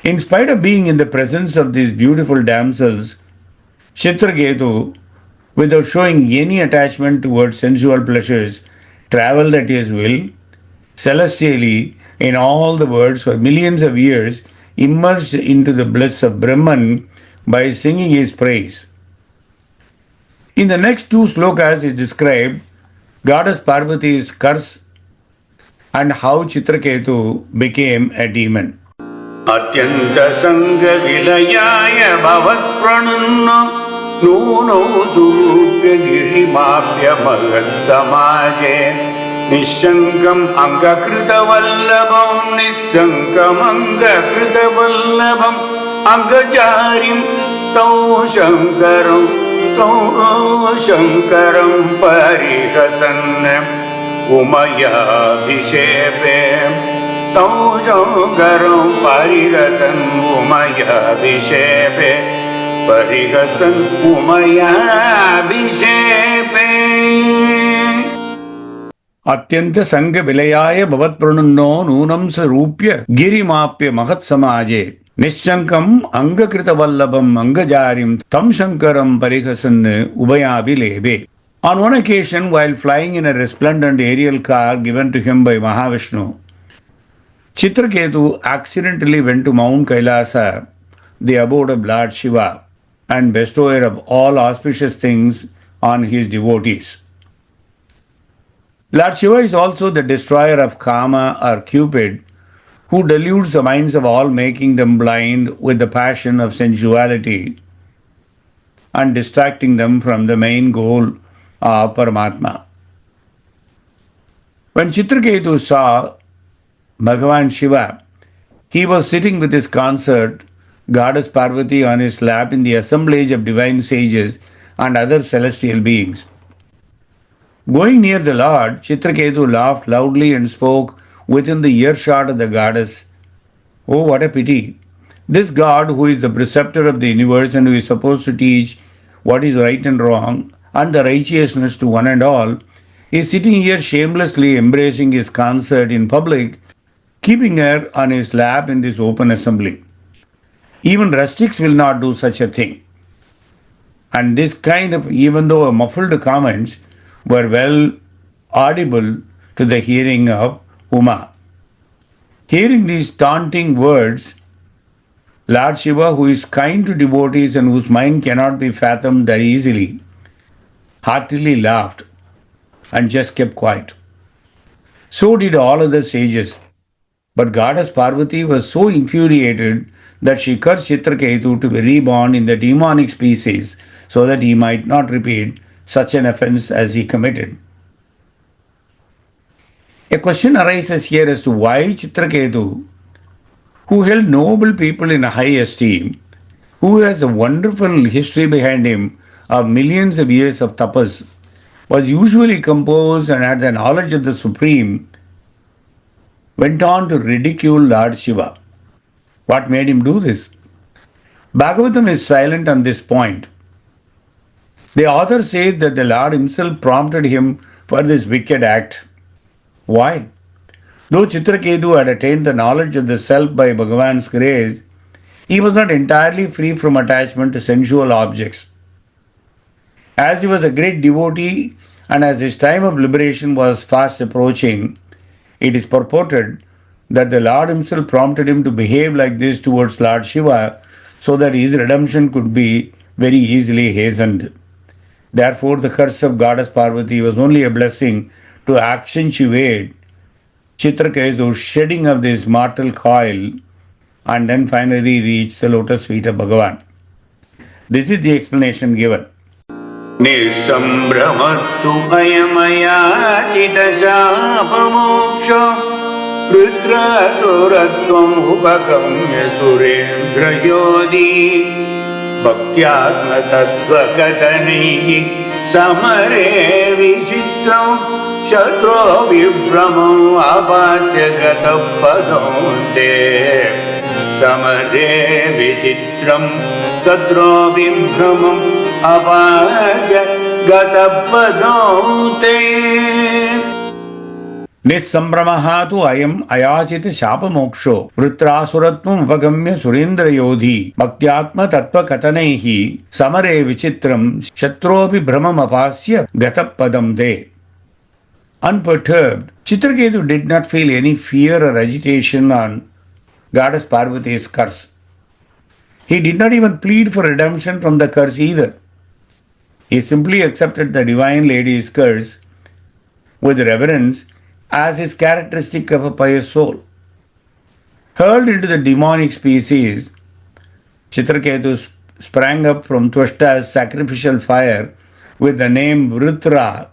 In spite of being in the presence of these beautiful damsels, Chitraketu, without showing any attachment towards sensual pleasures, traveled at his will, celestially, in all the worlds for millions of years, immersed into the bliss of Brahman by singing his praise. In the next two slokas is described Goddess Parvati's curse and how Chitraketu became a demon. अत्यंत संग विलयाय भवत् प्रणुन्नो Nuno सुरूप्य गिरिमाप्य महत् समाजे निःशङ्कम् अङ्गकृतवल्लभम् निःशङ्कम् अङ्गकृतवल्लभम् अङ्गचारिम् तौ शङ्करम् परिहसन् उमयाभिषेपे तौ शङ्करम् परिहसन् उमयाभिषेपे परिहसन् उमयाभिषेपे अत्यंत संग विलयाय भवत् प्रणुन्नो नूनं स्वरूप्य गिरिमाप्य महत् समाजे निश्शङ्कम् अङ्गकृतवल्लभम् अङ्गजारिम् तं शङ्करम् परिहसन् उभयाभिलेभे. On one occasion, while flying in a resplendent aerial car given to him by Mahavishnu, Chitraketu accidentally went to Mount Kailasa, the abode of Lord Shiva, and bestower of all auspicious things on his devotees. Lord Shiva is also the destroyer of Kama or Cupid, who deludes the minds of all, making them blind with the passion of sensuality and distracting them from the main goal of Paramatma. When Chitraketu saw Bhagavan Shiva, he was sitting with his consort, Goddess Parvati, on his lap in the assemblage of divine sages and other celestial beings. Going near the Lord, Chitraketu laughed loudly and spoke within the earshot of the goddess. Oh, what a pity! This God, who is the preceptor of the universe and who is supposed to teach what is right and wrong and the righteousness to one and all, is sitting here shamelessly embracing his consort in public, keeping her on his lap in this open assembly. Even rustics will not do such a thing. And this kind of, even though muffled comments, were well audible to the hearing of Uma. Hearing these taunting words, Lord Shiva, who is kind to devotees and whose mind cannot be fathomed that easily, heartily laughed and just kept quiet. So did all other sages. But Goddess Parvati was so infuriated that she cursed Chitraketu to be reborn in the demonic species so that he might not repeat such an offense as he committed. A question arises here as to why Chitraketu, who held noble people in high esteem, who has a wonderful history behind him of millions of years of tapas, was usually composed and had the knowledge of the Supreme, went on to ridicule Lord Shiva. What made him do this? Bhagavatam is silent on this point. The author says that the Lord himself prompted him for this wicked act. Why? Though Chitraketu had attained the knowledge of the self by Bhagavan's grace, he was not entirely free from attachment to sensual objects. As he was a great devotee and as his time of liberation was fast approaching, it is purported that the Lord himself prompted him to behave like this towards Lord Shiva so that his redemption could be very easily hastened. Therefore, the curse of Goddess Parvati was only a blessing to accentuate Chitraketu's shedding of this mortal coil and then finally reach the lotus feet of Bhagavan. This is the explanation given. निसंभ्रमत्तु अयमयाचितशापमोक्षो वृत्रसुरत्वम् उपगम्य सुरेन्द्रयोगी भक्त्यात्मतत्त्वकथनैः समरे विचित्रं शत्रो विभ्रमम् आपास्य गतः पदोऽन्ते समरे विचित्रं शत्रो विभ्रमम् आपास्य गतः पदोऽन्ते. Nissambramaha tu ayam ayachita shapamoksho Vritrasuratvam upagamya surendra yodhi bhaktyatma tattva katanaihi samare vichitram shatropi brahmam apasya gatapadam de. Unperturbed, Chitraketu did not feel any fear or agitation on goddess Parvati's curse. He did not even plead for redemption from the curse either. He simply accepted the divine lady's curse with reverence as is characteristic of a pious soul. Hurled into the demonic species, Chitraketu sprang up from Twashþa's sacrificial fire with the name Vritra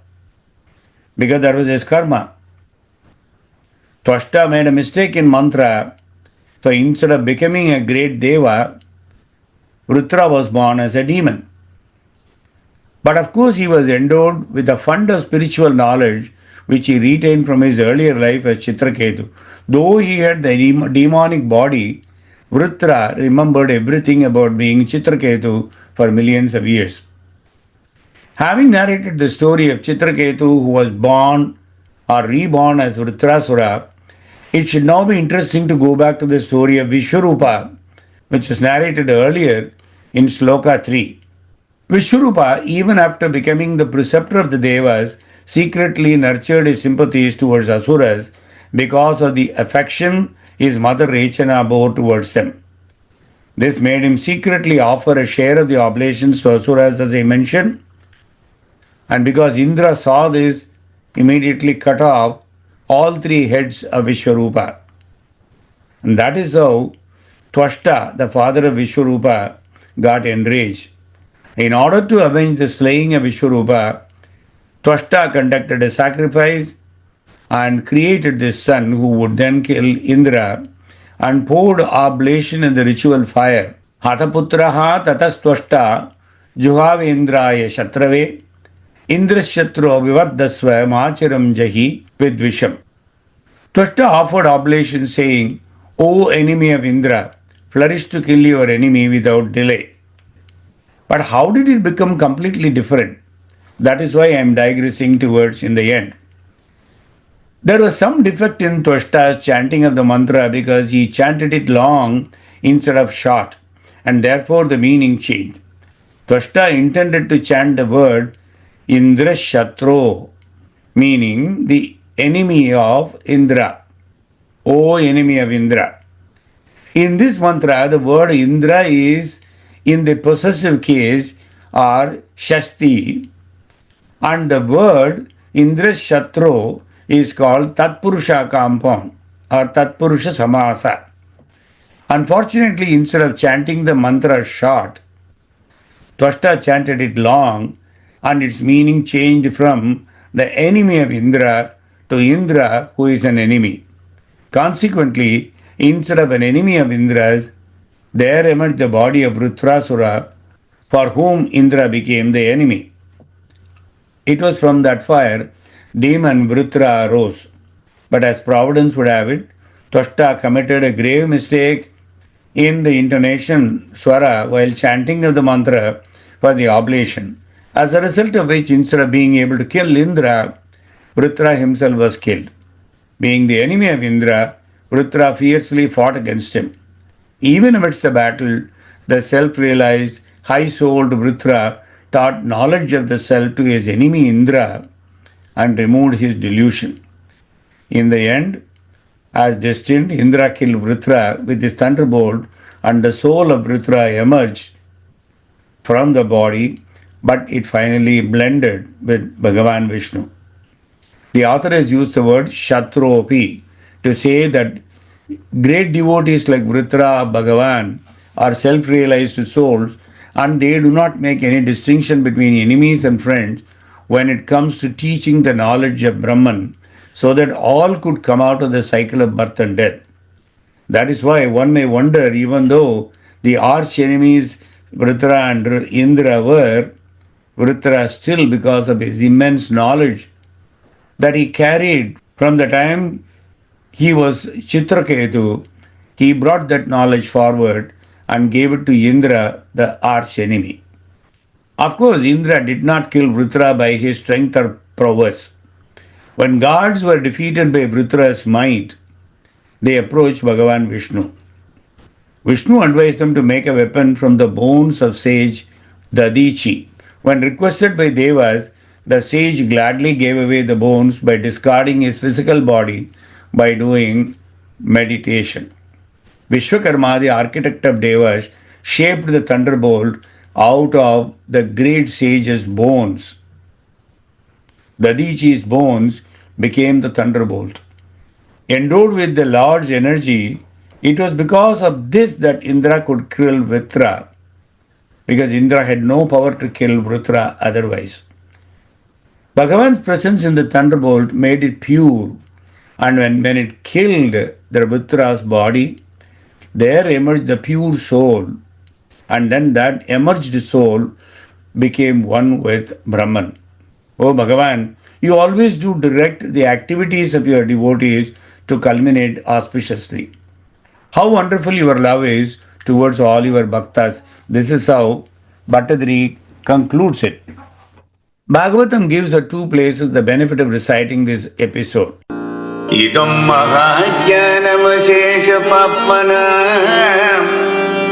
because that was his karma. Twashþa made a mistake in mantra, so instead of becoming a great Deva, Vritra was born as a demon. But of course he was endowed with a fund of spiritual knowledge which he retained from his earlier life as Chitraketu. Though he had the demonic body, Vritra remembered everything about being Chitraketu for millions of years. Having narrated the story of Chitraketu who was born or reborn as Vritrasura, it should now be interesting to go back to the story of Viswarupa, which was narrated earlier in Shloka 3. Viswarupa, even after becoming the preceptor of the Devas, secretly nurtured his sympathies towards Asuras because of the affection his mother Rechana bore towards them. This made him secretly offer a share of the oblations to Asuras, as I mentioned, and because Indra saw this, immediately cut off all three heads of Viswarupa. And that is how Twashþa, the father of Viswarupa, got enraged. In order to avenge the slaying of Viswarupa, Twashþa conducted a sacrifice and created this son who would then kill Indra and poured oblation in the ritual fire. Hataputraha tatas Twashþa juhave Indraya shatrave Indrashatro vivardasva macharam jahi vidvisham. Twashþa offered oblation saying, O enemy of Indra, flourish to kill your enemy without delay. But how did it become completely different? That is why I am digressing towards in the end. There was some defect in Twashþa's chanting of the mantra because he chanted it long instead of short, and therefore the meaning changed. Twashþa intended to chant the word Indrashatro, meaning the enemy of Indra. O enemy of Indra. In this mantra, the word Indra is in the possessive case or Shasti, and the word Indrashatro is called Tatpurusha compound or Tatpurusha Samasa. Unfortunately, instead of chanting the mantra short, Twashþa chanted it long, and its meaning changed from the enemy of Indra to Indra, who is an enemy. Consequently, instead of an enemy of Indra's, there emerged the body of Vritrasura, for whom Indra became the enemy. It was from that fire demon Vritra arose. But as Providence would have it, Twashþa committed a grave mistake in the intonation swara while chanting of the mantra for the oblation, as a result of which, instead of being able to kill Indra, Vritra himself was killed. Being the enemy of Indra, Vritra fiercely fought against him. Even amidst the battle, the self-realized, high-souled Vritra taught knowledge of the self to his enemy Indra and removed his delusion. In the end, as destined, Indra killed Vritra with his thunderbolt, and the soul of Vritra emerged from the body, but it finally blended with Bhagavan Vishnu. The author has used the word Shatropi to say that great devotees like Vritra, Bhagavan are self-realized souls, and they do not make any distinction between enemies and friends when it comes to teaching the knowledge of Brahman, so that all could come out of the cycle of birth and death. That is why one may wonder, even though the arch enemies Vritra and Indra were, Vritra still, because of his immense knowledge that he carried from the time he was Chitraketu, he brought that knowledge forward and gave it to Indra, the arch enemy. Of course, Indra did not kill Vritra by his strength or prowess. When gods were defeated by Vritra's might, they approached Bhagavan Vishnu. Vishnu advised them to make a weapon from the bones of sage Dadichi. When requested by Devas, the sage gladly gave away the bones by discarding his physical body by doing meditation. Vishwakarma, the architect of Devas, shaped the thunderbolt out of the great sage's bones. Dadichi's bones became the thunderbolt. Endowed with the Lord's energy, it was because of this that Indra could kill Vritra, because Indra had no power to kill Vritra otherwise. Bhagavan's presence in the thunderbolt made it pure, and when it killed the Vritra's body, there emerged the pure soul, and then that emerged soul became one with Brahman. Oh Bhagavan, you always do direct the activities of your devotees to culminate auspiciously. How wonderful your love is towards all your bhaktas. This is how Bhattadri concludes it. Bhagavatam gives at two places the benefit of reciting this episode. Idam mahajnanamashesha papmanam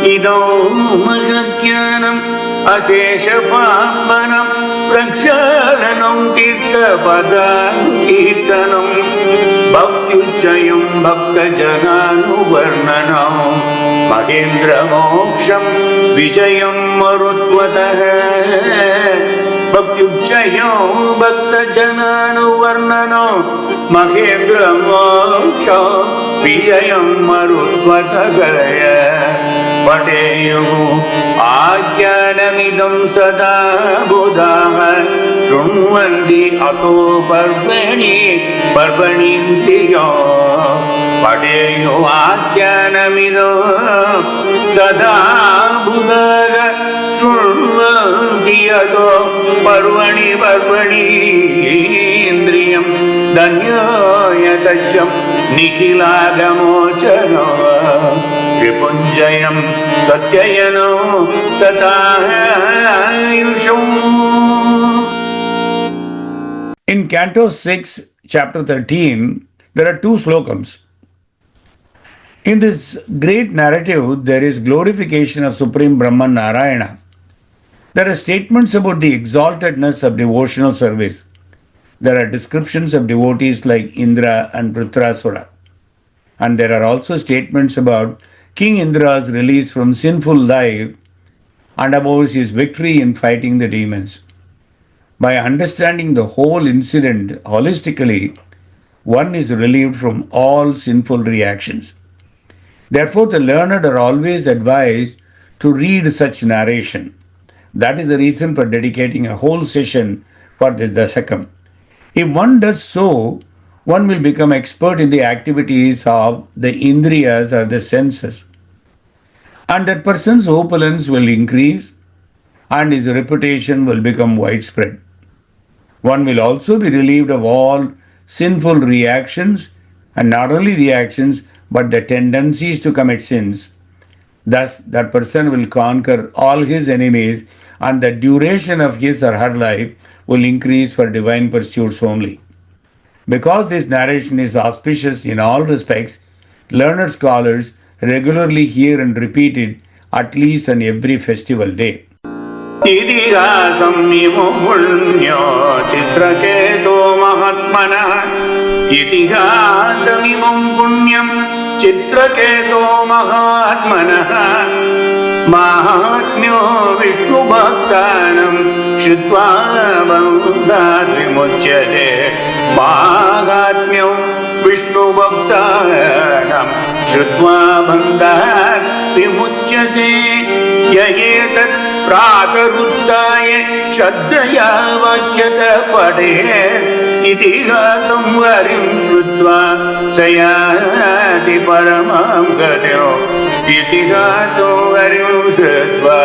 Idam mahajnanam ashesha papmanam Prakshalanam tirtha padanu kirtanam Bhaktyuchayam bhakta jananu varnanam Mahendra moksham vijayam marutvataha Bhaktyuchayam bhakta jananu varnanam Mahendra moksham vijayam marutvataha Pateyu Ajnanamidam sada buddhaha Shunvandi ato parvanindriyo Pateyu Ajnanamidam sada buddhaha Shunvandi ato parvanindriyam Danyaya sasyam nikilagamochano Vipunjayam satyayano tatayusham. In Canto 6, Chapter 13, there are two slokams. In this great narrative, there is glorification of Supreme Brahman Narayana. There are statements about the exaltedness of devotional service. There are descriptions of devotees like Indra and Vritrasura. And there are also statements about King Indra's release from sinful life and about his victory in fighting the demons. By understanding the whole incident holistically, one is relieved from all sinful reactions. Therefore, the learned are always advised to read such narration. That is the reason for dedicating a whole session for the Dasakam. If one does so, one will become expert in the activities of the Indriyas or the senses. And that person's opulence will increase and his reputation will become widespread. One will also be relieved of all sinful reactions, and not only reactions but the tendencies to commit sins. Thus, that person will conquer all his enemies and the duration of his or her life will increase for divine pursuits only. Because this narration is auspicious in all respects, learned scholars regularly hear and repeat it at least on every festival day. Itihasam imam punya Chitraketu mahatmana Itihasam imam punyam Chitraketu mahatmana Mahatmyo Vishnu bhaktanam Shritva bandhat vimuchyate Mahatmyo Vishnu bhaktanam Shritva bandhat vimuchyate Yayetat Prataruttaya Shaddaya Vakyata Padeh Itihasam Varim Shruttva Sayati Paramam Gatyo Itihasam Varim Shruttva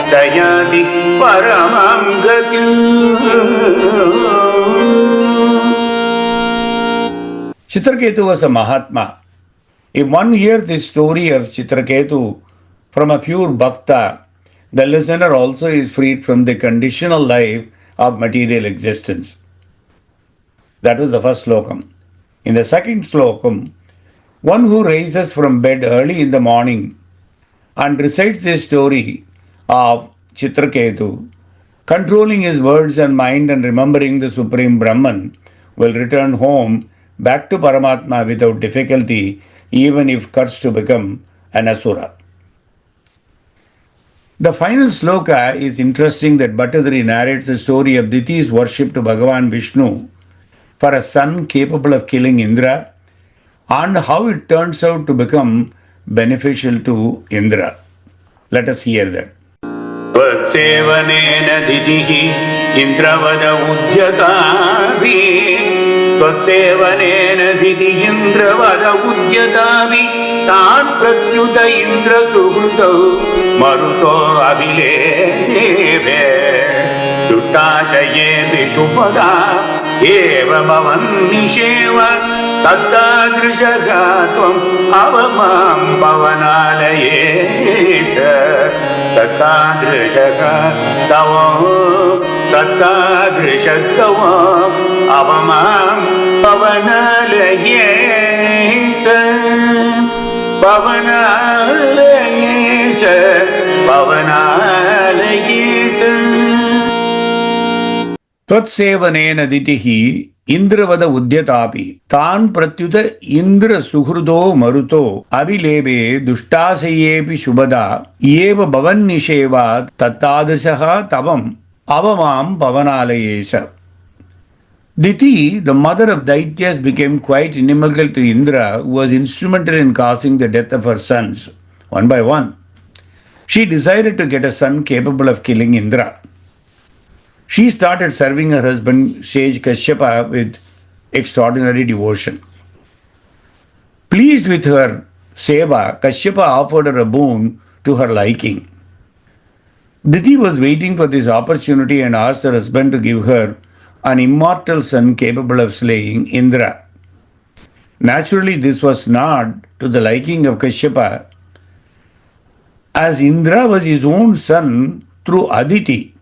Sayati Paramam Gatyo. Chitraketu was a Mahatma. If one hears the story of Chitraketu from a pure Bhakta, the listener also is freed from the conditional life of material existence. That was the first slokam. In the second slokam, one who rises from bed early in the morning and recites the story of Chitraketu, controlling his words and mind and remembering the Supreme Brahman, will return home back to Paramatma without difficulty, even if cursed to become an Asura. The final sloka is interesting that Bhattadri narrates the story of Diti's worship to Bhagavan Vishnu for a son capable of killing Indra and how it turns out to become beneficial to Indra. Let us hear that. त्वत्सेवनेन दितिः इन्द्रवद उद्यताभि त्वत्सेवनेन दितिः इन्द्रवद उद्यताभि तान् प्रत्युत इन्द्रसुहृतौ मरुतो अभिलेभे दुट्टाशयेऽपि शुभदा एव भवन्निषेव तत्तादृशः त्वम् अवमां पवनालयेश तत्तादृशः तव अवमां पवनालयेश पवनालयेश त्वत्सेवनेन दितिः इंद्रवद उद्यतापि तान् प्रत्युत इंद्र सुहृदो मरुतो अभिलेभे दुष्टाशयेऽपि शुभदा एव भवन्निषेवा तत्तादृशः तवम् अवमां पवनालयेश. Diti, the mother of Daityas, became quite inimical to Indra, who was instrumental in causing the death of her sons, one by one. She decided to get a son capable of killing Indra. She started serving her husband, sage Kashyapa, with extraordinary devotion. Pleased with her seva, Kashyapa offered her a boon to her liking. Diti was waiting for this opportunity and asked her husband to give her an immortal son capable of slaying Indra. Naturally, this was not to the liking of Kashyapa, as Indra was his own son through Aditi.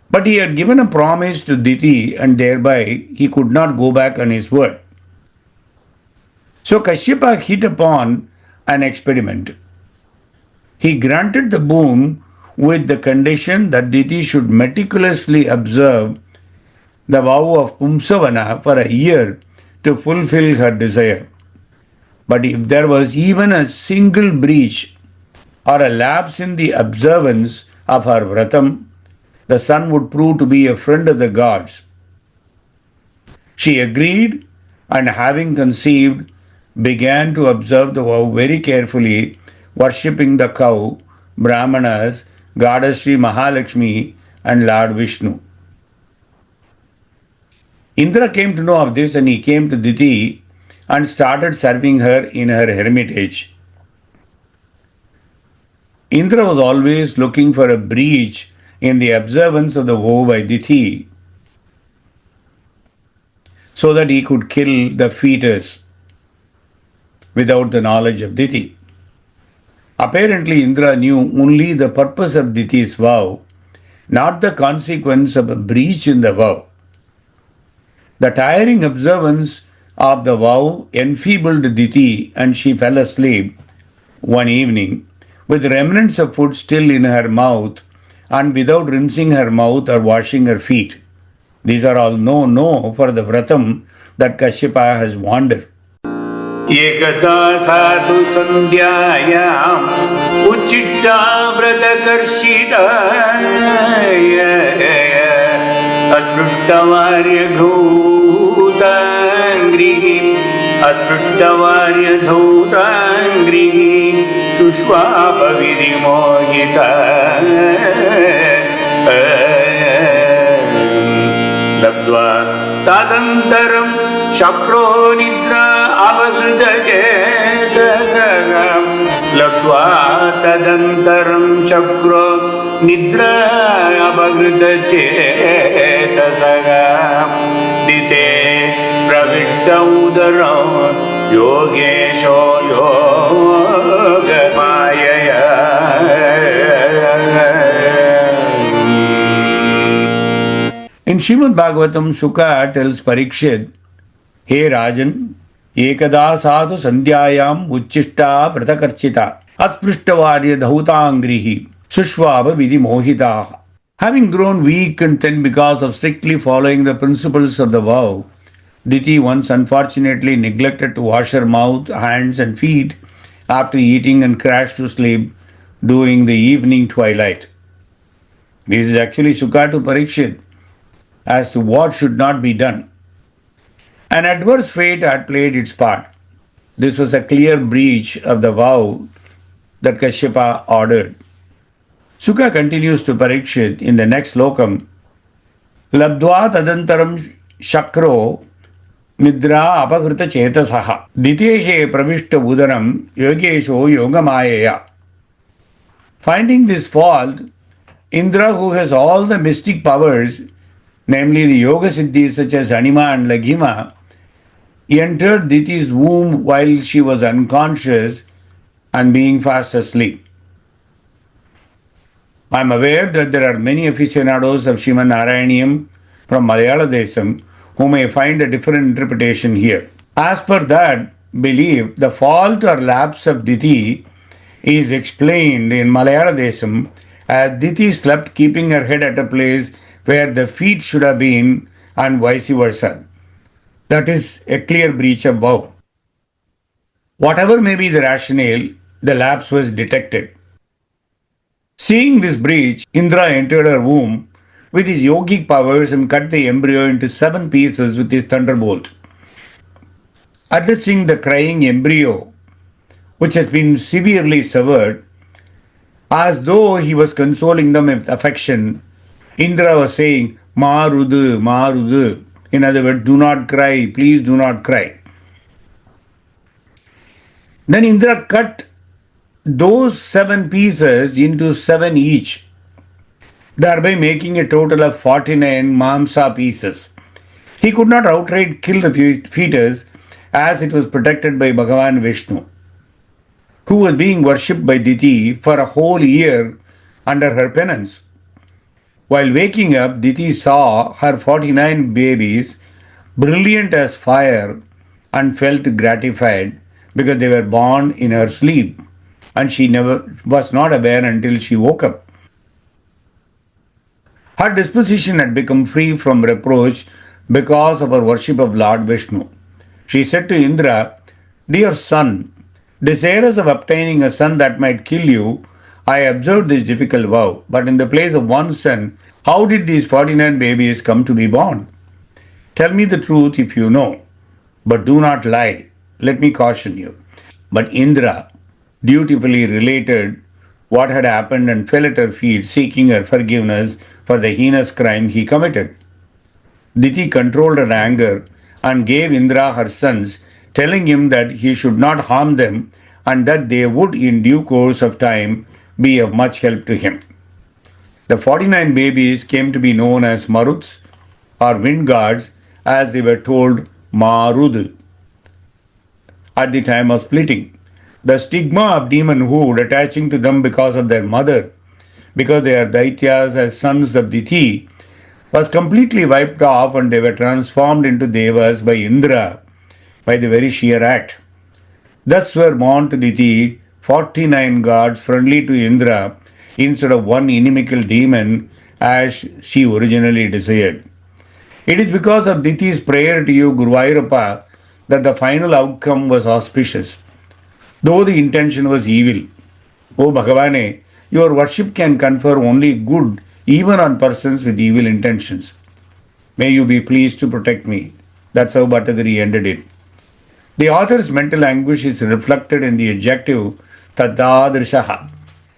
But he had given a promise to Diti and thereby he could not go back on his word. So Kashyapa hit upon an experiment. He granted the boon with the condition that Diti should meticulously observe the vow of Pumsavana for a year to fulfill her desire. But if there was even a single breach or a lapse in the observance of her vratam, the son would prove to be a friend of the gods. She agreed and having conceived, began to observe the vow very carefully, worshipping the cow, Brahmanas, Goddess Sri Mahalakshmi and Lord Vishnu. Indra came to know of this and he came to Diti and started serving her in her hermitage. Indra was always looking for a breach in the observance of the vow by Diti so that he could kill the fetus without the knowledge of Diti. Apparently, Indra knew only the purpose of Diti's vow, not the consequence of a breach in the vow. The tiring observance of the vow enfeebled Diti and she fell asleep one evening with remnants of food still in her mouth and without rinsing her mouth or washing her feet. These are all no for the vratam that Kashyapa has wandered. Ekata sadhu sandhyayam uchitta vratakarshita asprutavarya dhutangrihi sushvapa vidimohita labdva tadantaram shakro nidra avaghrita chetasagam labdva tadantaram shakro nidra avaghrita chetasagam dite pravitta udaram yogesho yoga mayaya. In Srimad Bhagavatam, Shuka tells Parikshit, Hey Rajan, Ekada sadhu sandhyayam uchishta pratakarchita atprishtavarya dhautangrihi sushvava vidhi mohitaha. Having grown weak and thin because of strictly following the principles of the vow, Diti once unfortunately neglected to wash her mouth, hands and feet after eating and crashed to sleep during the evening twilight. This is actually Sukha to Parikshit as to what should not be done. An adverse fate had played its part. This was a clear breach of the vow that Kashyapa ordered. Sukha continues to Parikshit in the next lokam, Labdva tadantaram shakro nidra apakrita chetasaha ditehe pravishta udaram yogesho yogamayaya. Finding this fault, Indra, who has all the mystic powers, namely the yoga siddhis such as Anima and Laghima, entered Diti's womb while she was unconscious and being fast asleep. I am aware that there are many aficionados of Srimad Narayaneeyam from Malayalam Desam who may find a different interpretation here. As per that belief, the fault or lapse of Diti is explained in Malayalam Desam as Diti slept keeping her head at a place where the feet should have been and vice versa. That is a clear breach of vow. Whatever may be the rationale, the lapse was detected. Seeing this breach, Indra entered her womb with his yogic powers and cut the embryo into 7 pieces with his thunderbolt. Addressing the crying embryo, which has been severely severed, as though he was consoling them with affection, Indra was saying, Marudu, Marudu. In other words, do not cry, please do not cry. Then Indra cut those 7 pieces into 7 each, thereby making a total of 49 Mamsa pieces. He could not outright kill the fetus as it was protected by Bhagavan Vishnu, who was being worshipped by Diti for a whole year under her penance. While waking up, Diti saw her 49 babies brilliant as fire and felt gratified because they were born in her sleep, and she was not aware until she woke up. Her disposition had become free from reproach because of her worship of Lord Vishnu. She said to Indra, Dear son, desirous of obtaining a son that might kill you, I observed this difficult vow, but in the place of one son, how did these 49 babies come to be born? Tell me the truth if you know, but do not lie. Let me caution you. But Indra dutifully related what had happened and fell at her feet, seeking her forgiveness for the heinous crime he committed. Diti controlled her anger and gave Indra her sons, telling him that he should not harm them and that they would in due course of time be of much help to him. The 49 babies came to be known as Maruts or wind gods, as they were told Marud at the time of splitting. The stigma of demonhood attaching to them because of their mother, because they are Daityas as sons of Diti, was completely wiped off and they were transformed into Devas by Indra by the very sheer act. Thus were born to Diti 49 gods friendly to Indra instead of one inimical demon as she originally desired. It is because of Diti's prayer to you, Guruvayurappa, that the final outcome was auspicious, though the intention was evil. O Bhagavane, your worship can confer only good even on persons with evil intentions. May you be pleased to protect me. That's how Bhattadiri ended it. The author's mental anguish is reflected in the adjective Tadadrishaha,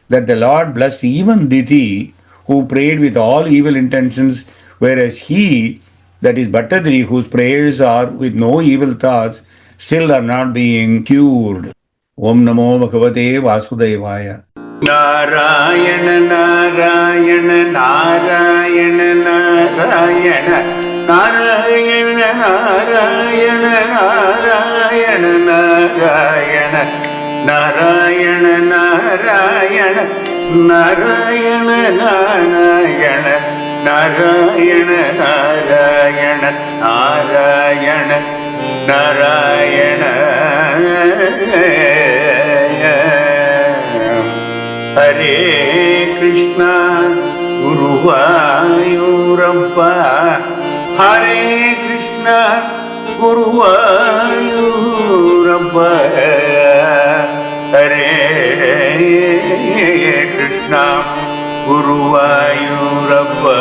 that the Lord blessed even Diti, who prayed with all evil intentions, whereas he, that is Bhattadiri, whose prayers are with no evil thoughts, still are not being cured. Om Namo Bhagavate Vasudevaya. Narayana Narayana Narayana Narayana Narayana Narayana Narayana Narayana Narayana Narayana Narayana Narayana Narayana Narayana Narayana Hare Krishna Guruvayurappa Hare Krishna Guruvayurappa Hare Krishna Guruvayurappa